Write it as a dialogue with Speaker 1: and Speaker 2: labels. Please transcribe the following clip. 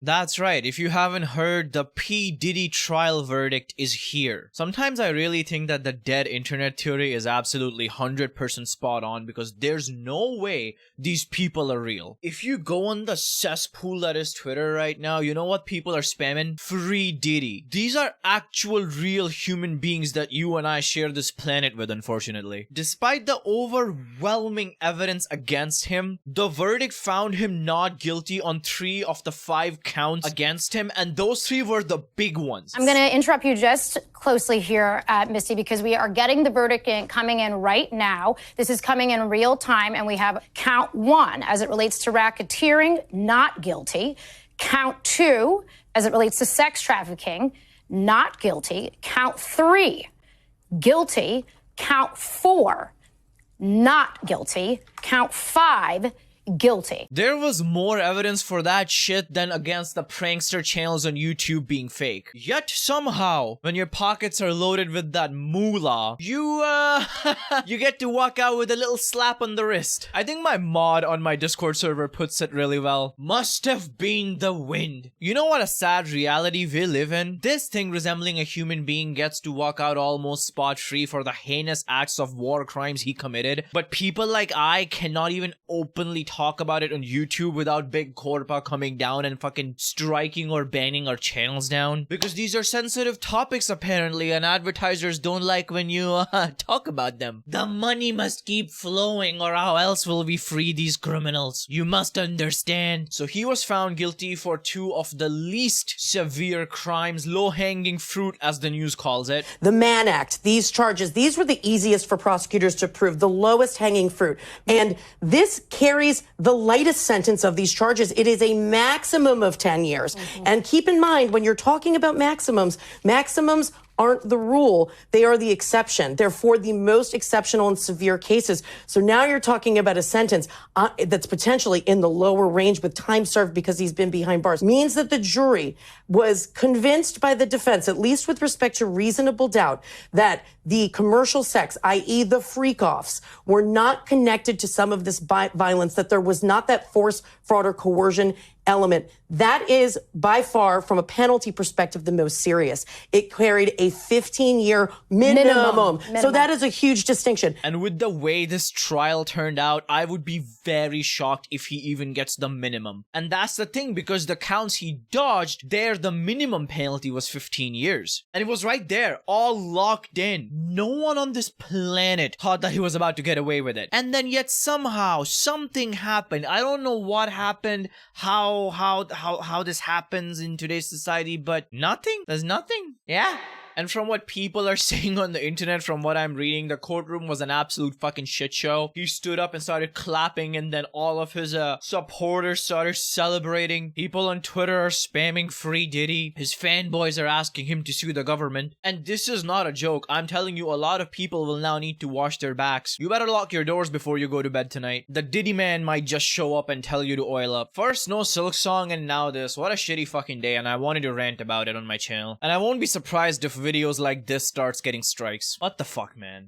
Speaker 1: That's right, if you haven't heard, the P. Diddy trial verdict is here. Sometimes I really think that the dead internet theory is absolutely 100% spot on because there's no way these people are real. If you go on the cesspool that is Twitter right now, you know what people are spamming? Free Diddy. These are actual real human beings that you and I share this planet with, unfortunately. Despite the overwhelming evidence against him, the verdict found him not guilty on 3 of the 5 counts against him, and those 3 were the big ones.
Speaker 2: I'm going to interrupt you just closely here, Misty, because we are getting the verdict coming in right now. This is coming in real time, and we have count 1 as it relates to racketeering, not guilty. Count 2 as it relates to sex trafficking, not guilty. Count 3, guilty. Count 4, not guilty. Count 5, guilty.
Speaker 1: There was more evidence for that shit than against the prankster channels on YouTube being fake. Yet somehow, when your pockets are loaded with that moolah, you get to walk out with a little slap on the wrist. I think my mod on my Discord server puts it really well. Must have been the wind. You know what a sad reality we live in? This thing resembling a human being gets to walk out almost spot-free for the heinous acts of war crimes he committed, but people like I cannot even openly talk about it on YouTube without Big Corpa coming down and fucking striking or banning our channels down. Because these are sensitive topics apparently, and advertisers don't like when you talk about them. The money must keep flowing or how else will we free these criminals? You must understand. So he was found guilty for 2 of the least severe crimes, low-hanging fruit as the news calls it.
Speaker 3: The Mann Act, these charges, these were the easiest for prosecutors to prove, the lowest hanging fruit. And this carries the lightest sentence of these charges. It is a maximum of 10 years. And keep in mind, when you're talking about maximums aren't the rule, they are the exception. They're for the most exceptional and severe cases. So now you're talking about a sentence that's potentially in the lower range with time served because he's been behind bars. Means that the jury was convinced by the defense, at least with respect to reasonable doubt, that the commercial sex, i.e. the freak-offs, were not connected to some of this violence, that there was not that force, fraud, or coercion element. That is by far, from a penalty perspective, the most serious. It carried a 15-year minimum. So that is a huge distinction.
Speaker 1: And with the way this trial turned out, I would be very shocked if he even gets the minimum. And that's the thing, because the counts he dodged, there the minimum penalty was 15 years. And it was right there, all locked in. No one on this planet thought that he was about to get away with it. And then yet somehow, something happened. I don't know what happened, how this happens in today's society, but nothing. There's nothing. Yeah. And from what people are saying on the internet, from what I'm reading, the courtroom was an absolute fucking shit show. He stood up and started clapping, and then all of his supporters started celebrating. People on Twitter are spamming Free Diddy. His fanboys are asking him to sue the government. And this is not a joke. I'm telling you, a lot of people will now need to wash their backs. You better lock your doors before you go to bed tonight. The Diddy man might just show up and tell you to oil up. First, no Silk Song, and now this. What a shitty fucking day, and I wanted to rant about it on my channel. And I won't be surprised if videos like this starts getting strikes. What the fuck, man?